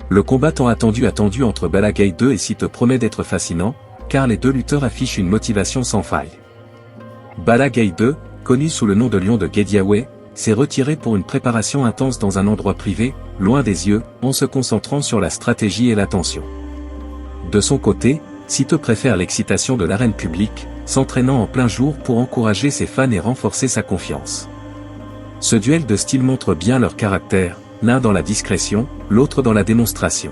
Le combat tant attendu entre Balla Gaye 2 et Siteu promet d'être fascinant, car les deux lutteurs affichent une motivation sans faille. Balla Gaye 2, connu sous le nom de Lion de Guédiawaye, s'est retiré pour une préparation intense dans un endroit privé, loin des yeux, en se concentrant sur la stratégie et l'attention. De son côté, Siteu préfère l'excitation de l'arène publique, s'entraînant en plein jour pour encourager ses fans et renforcer sa confiance. Ce duel de style montre bien leur caractère, l'un dans la discrétion, l'autre dans la démonstration.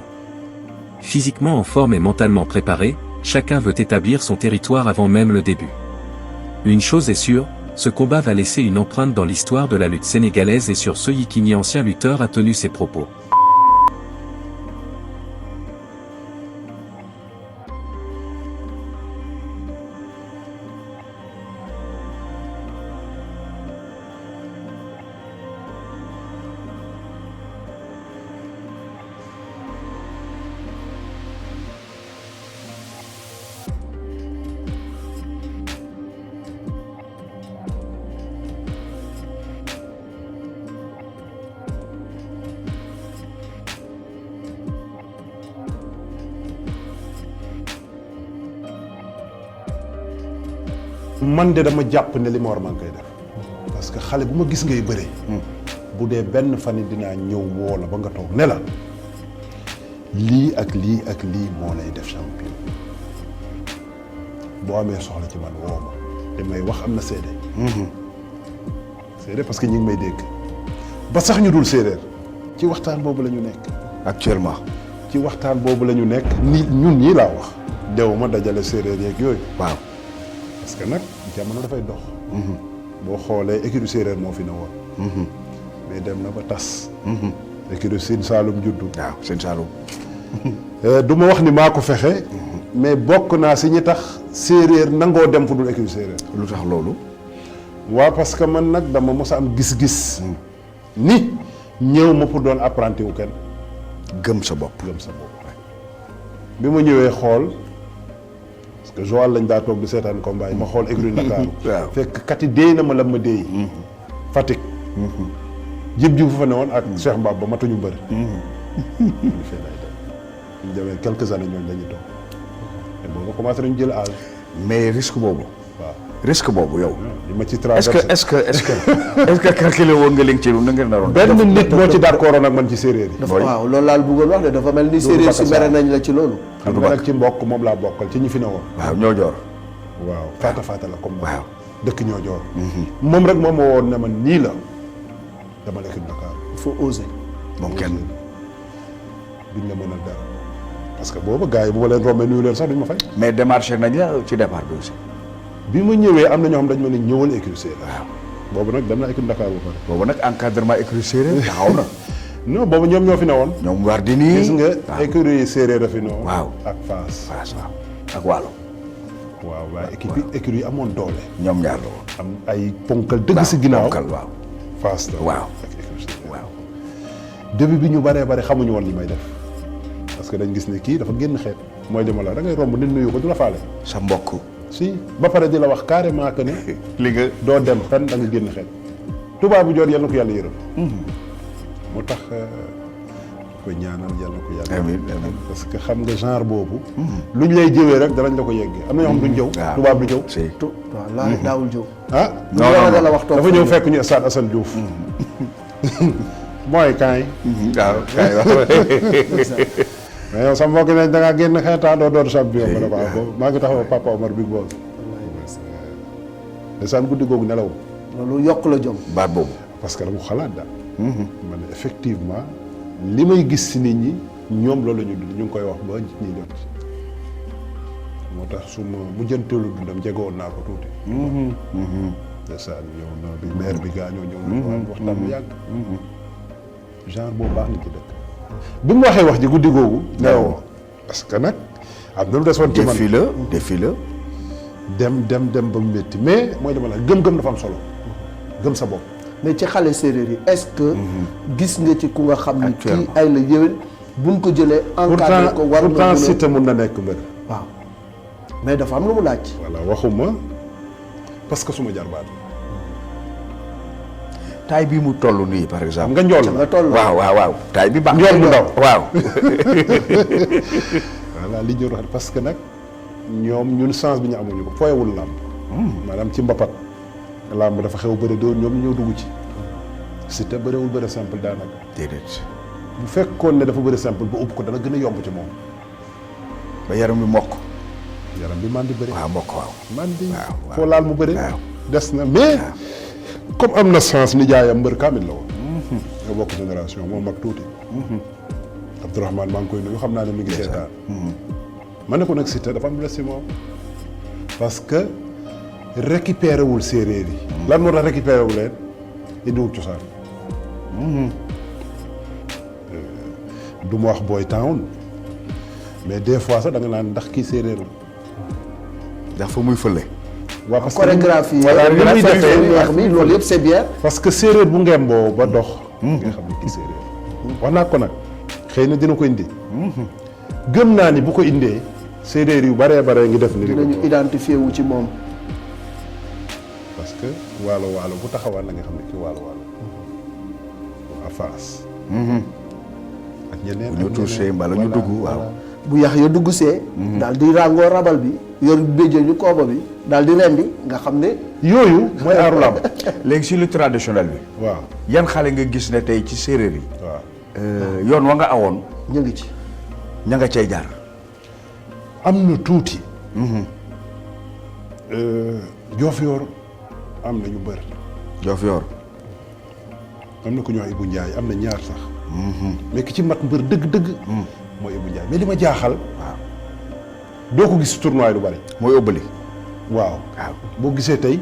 Physiquement en forme et mentalement préparé, chacun veut établir son territoire avant même le début. Une chose est sûre, ce combat va laisser une empreinte dans l'histoire de la lutte sénégalaise et sur ce Yékini ancien lutteur a tenu ses propos. man de dama jàpp ne li ma war maa ngi koy def parce que xale bu ma gis ngay bëre bu dee benn fan yi dinaa ñëw woo la ba nga toog ne la lii ak lii ak lii moo lay def champion boo amee soxla ci man woo ma li may wax am na seede seede parce que ñi ngi may dégg ba sax ñu dul séeréer ci waxtaan boobu la ñu nekk actuellement ci waxtaan boobu la ñu nekk ni ñun ñii laa wax dew ma dajale séeréer yeeg yooyu waaw parce que nag jamono dafay dox boo xoolee écurie séeréer moo fi ne woon mais dem na ba tas écurie Sine Saalum juddu waaw Sine Saalum du ma wax ni maa ko fexe mais bokk naa si ñi tax séeréer nangoo dem fu dul écurie séeréer lu tax loolu waaw parce que man nag dama mos a am gis-gis ni ñëw ma pour doon apprenti wu kenn gëm sa bopp bi ma ñëwee xool parce que Joal lañ daa toog di seetaan combat yi ma xool écurie Ndakaaru waaw fekk kat yi déey na ma la ma déey Fatick jib ji fu fa ne woon ak Cheikh Mbab ba matuñu bëri ñu fee lay dem ñu demee quelques années ñooñu dañuy toog te boobu commencé nañu jël âge mais risque boobu waaw risque boobu yow li ma ci traversé est-ce que calculé woon nga li nga ci na ngeen naroon benn nit moo ci d'accord nag man ci séeréer yi waaw loolu laal bëggoon wax de dafa mel ni séeréer si mere nañ la ci loolu xam nga nag ci mbokk moom laa bokkal ci ñi fi ne woon waaw ñoo joor waaw faata la comme waaw dëkk ñoo joor moom rek moom moo woon ne man nii la dama lekk Dakar il faut oser moom kenn duñ la mënal dara parce que boobu gars yi bu ma leen rombee nuyu leen sax duñ ma fay mais démarché nañ la ci départ bi aussi bi ma ñëwee am na ñoo xam dañ ma ne ñëwal écurie séeréer waaw boobu nag dem na écurie Dakar ba pare boobu nag encadrement écurie séeréer taxaw na non boobu ñoom ñoo fi ne woon ñoom war di nii gis nga écurie séeréer a fi ne woon waaw ak Fass waaw ak Waalo waaw waaye écurie yi amoon doole ñoom ñaar la woon am ay ponkal dëgg si ginnaaw ponkal waaw Fass la waaw ak écurie séeréer waaw début bi ñu baree bari xamuñu woon li may def parce que dañ gis ne kii dafa génn xeet mooy li ma la da ngay romb nit nuyu ko du la faale sa mbokk si ba pare di la wax carrément que ne li nga doo dem fenn da nga génn xeet tubaab bu joor yal na ko yàlla yërëm moo tax koy ñaanal yàlla ko yàlla amiin amiin parce que xam nga genre boobu lu ñu lay jëwee rek danañ la ko yeggee am na ñoo xam duñ jëw tubaab du jëw waaw laa daawul jëw ah non la wax toog dafa ñëw fekk ñu stade Assane Diouf mooy kaay waaw kaay waaw mais yow sama mbokk nañ da ngaa génn xeetaa doo doon champion ma ne ko ko maa ngi taxaw Papa Omar Big Boss ndeysaan guddi googu nelaw loolu yokk la jom baat boobu parce que dama ko xalaat daal man ne effectivement li may gis si nit ñi ñoom loolu la ñu dund ñu ngi koy wax ba nit ñi jot ci moo tax su ma mujjanteelu dundam jegoon naa ko tuuti ndeysaan ñëw na bi maire bi gaañoo ñëw na ko waxtaan bu yàgg genre boobu baax na ci dëkk bi mu waxee wax ji guddi googu nelawoo parce que nag am na lu desoon ci man défi la dem ba mu métti mais mooy dama la gëm-gëm dafa am solo gëm sa bopp mais ci xale séeréer yi est-ce que gis nga ci ku nga xam ni kii ay la yéwén buñ ko jëlee encadré ko war pourtant Siteu mun na nekk mbër waaw mais dafa am lu mu laaj voilà waxuma parce que suma jarbaat taay bi mu toll nii par exemple. nga njool nga toll waaw taay bi baax. njool mu ndaw waaw. voilà li ñu wax parce que nag ñoom ñun chance bi ñu amuñu ko fooyewul làmb. maanaam ci mbapat. làmb dafa xew bëri doon ñoom ñëw dugg ci. Siteu bëriwul bëri simple daanaka. déedéet. bu fekkoon ne dafa bëri simple ba upp ko dana gën a yomb ci moom. ba yaram bi mokk. yaram bi man di bëri. waaw mokk waaw. man di waaw. foo laal mu bëri. waaw. des na mais comme am na chance ni jaayam mbër kaamil la woon. nga bokk génération moom mag tuuti. Abdourahmane maa ngi koy nuyu xam naa ne mi ngi seetaan. ma ne ko nag Siteu dafa am lu si moom. parce que récupéré wul séeréer yi. lan moo tax récupéré wu leen indiwul cosaan. du ma wax boy town mais des fois sax da nga naan ndax kii séeréer la. ndax fa muy fële. waaw parce que chorégraphie voilà li muy defee wax bi loolu yëpp c'est bien. parce que séeréer bu ngemboo ba dox. nga xam ne kii séeréer. wax naa ko nag xëy na dina ko indi. gëm naa ni bu ko indee séeréer yu baree baree ngi def ni dinañu identifié wu ci moom. parce que waalo bu taxawaan na nga xam ne kii waalo à Fass. ak ñeneen ñu touché mbala ñu dugg waaw. bu yax ya dugg see. daal di ràngoo rabal bi yor béjjee ñu kooba bi daal di rendi nga xam ne. yooyu mooy aaru làmb. léegi si lu traditionnel bi. waaw yan xale nga gis ne tey ci séeréer yi. waaw yoon wa nga awoon. ñu ngi ci. ña nga cay jaar. am na tuuti. Diofior am na ñu bër. Diofior. am na ku ñuy wax Ibou Ndiaye am na ñaar sax. mais ki ci mat mbër dëgg-dëgg. mooy Ibou Ndiaye mais li ma jaaxal. waaw doo ko gis tournoi lu bari. mooy ëbbali. waaw waaw boo gisee tey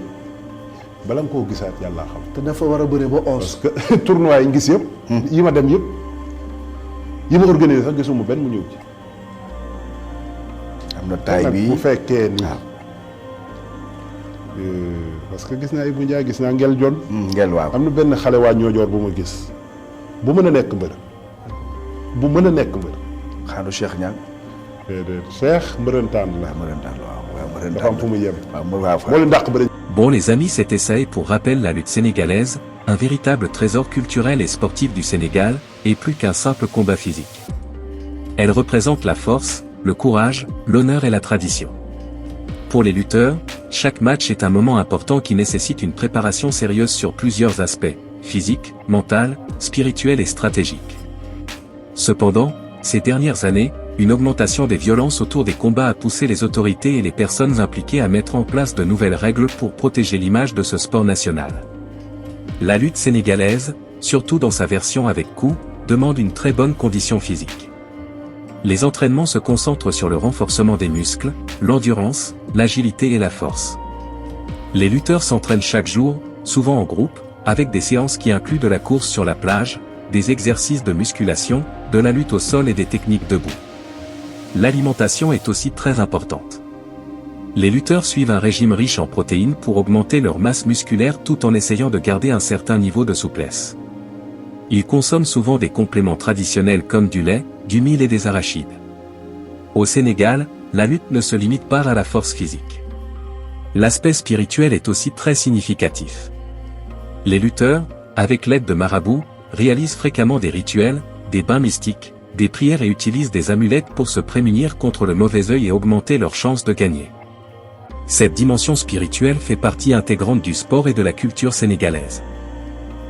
bala nga koo gisaat yàlla xam. te dafa war a bëre ba 11. parce que tournoi yi gis yëpp. yi ma dem yëpp yi ma organisé sax gisuma benn mu ñëw ci. am na taay bi bu fekkee ni. parce que gis naa Ibou Ndiaye gis naa Ngel Jon. Ngel waaw. am na benn xale waa ñoojoor bu ma gis bu mën a nekk mbër bu mën a nekk mbër. xaanu Cheikh Niang. déedéet Cheikh mbërëntaan la. mbërëntaan waaw dafa am fu mu yem. waaw waaw. moo leen dàq bëri. Bon les amis, c'était ça et pour rappel la lutte sénégalaise, un véritable trésor culturel et sportif du Sénégal, et plus qu'un simple combat physique. Elle représente la force, le courage, l'honneur et la tradition. Pour les lutteurs, chaque match est un moment important qui nécessite une préparation sérieuse sur plusieurs aspects, physique, mental, spirituel et stratégique. Cependant, ces dernières années, une augmentation des violences autour des combats a poussé les autorités et les personnes impliquées à mettre en place de nouvelles règles pour protéger l'image de ce sport national. La lutte sénégalaise, surtout dans sa version avec coups, demande une très bonne condition physique. Les entraînements se concentrent sur le renforcement des muscles, l'endurance, l'agilité et la force. Les lutteurs s'entraînent chaque jour, souvent en groupe, avec des séances qui incluent de la course sur la plage, des exercices de musculation, de la lutte au sol et des techniques debout. L'alimentation est aussi très importante. Les lutteurs suivent un régime riche en protéines pour augmenter leur masse musculaire tout en essayant de garder un certain niveau de souplesse. Ils consomment souvent des compléments traditionnels comme du lait, du mil et des arachides. Au Sénégal, la lutte ne se limite pas à la force physique. L'aspect spirituel est aussi très significatif. Les lutteurs, avec l'aide de marabouts, réalisent fréquemment des rituels, des bains mystiques, des prières et utilisent des amulettes pour se prémunir contre le mauvais œil et augmenter leurs chances de gagner. Cette dimension spirituelle fait partie intégrante du sport et de la culture sénégalaise.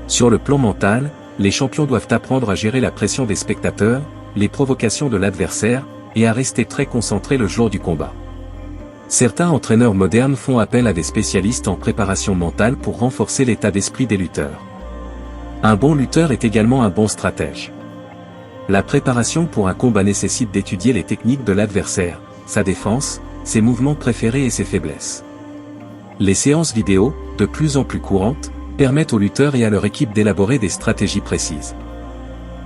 Sur le plan mental, les champions doivent apprendre à gérer la pression des spectateurs, les provocations de l'adversaire, et à rester très concentrés le jour du combat. Certains entraîneurs modernes font appel à des spécialistes en préparation mentale pour renforcer l'état d'esprit des lutteurs. Un bon lutteur est également un bon stratège. La préparation pour un combat nécessite d'étudier les techniques de l'adversaire, sa défense, ses mouvements préférés et ses faiblesses. Les séances vidéo, de plus en plus courantes, permettent aux lutteurs et à leur équipe d'élaborer des stratégies précises.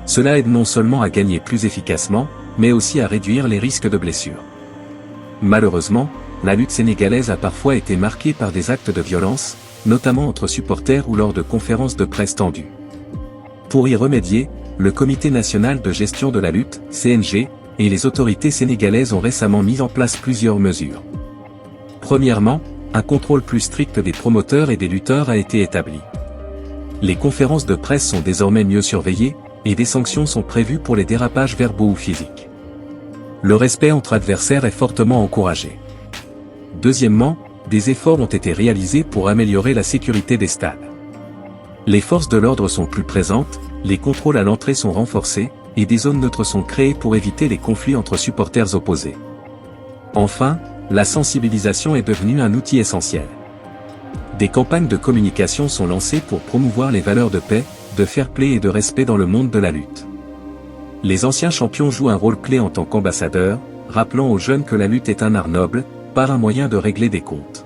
Cela aide non seulement à gagner plus efficacement, mais aussi à réduire les risques de blessures. Malheureusement, la lutte sénégalaise a parfois été marquée par des actes de violence, notamment entre supporters ou lors de conférences de presse tendues. Pour y remédier, le Comité national de gestion de la lutte, CNG, et les autorités sénégalaises ont récemment mis en place plusieurs mesures. Premièrement, un contrôle plus strict des promoteurs et des lutteurs a été établi. les conférences de presse sont désormais mieux surveillées, et des sanctions sont prévues pour les dérapages verbaux ou physiques. Le respect entre adversaires est fortement encouragé. Deuxièmement, des efforts ont été réalisés pour améliorer la sécurité des stades. Les forces de l'ordre sont plus présentes, les contrôles à l'entrée sont renforcés, et des zones neutres sont créées pour éviter les conflits entre supporters opposés. Enfin, la sensibilisation est devenue un outil essentiel. Des campagnes de communication sont lancées pour promouvoir les valeurs de paix, de fair play et de respect dans le monde de la lutte. Les anciens champions jouent un rôle clé en tant qu'ambassadeurs, rappelant aux jeunes que la lutte est un art noble, pas un moyen de régler des comptes.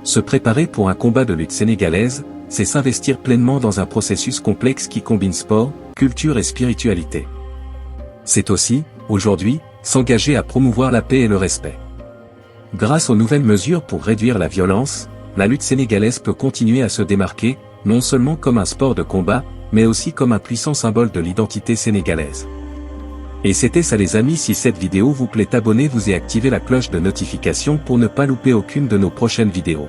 Se préparer pour un combat de lutte sénégalaise, c'est s'investir pleinement dans un processus complexe qui combine sport, culture et spiritualité. C'est aussi, aujourd'hui, s'engager à promouvoir la paix et le respect. Grâce aux nouvelles mesures pour réduire la violence, la lutte sénégalaise peut continuer à se démarquer, non seulement comme un sport de combat, mais aussi comme un puissant symbole de l'identité sénégalaise. Et c'était ça les amis, si cette vidéo vous plaît, abonnez-vous et activez la cloche de notification pour ne pas louper aucune de nos prochaines vidéos.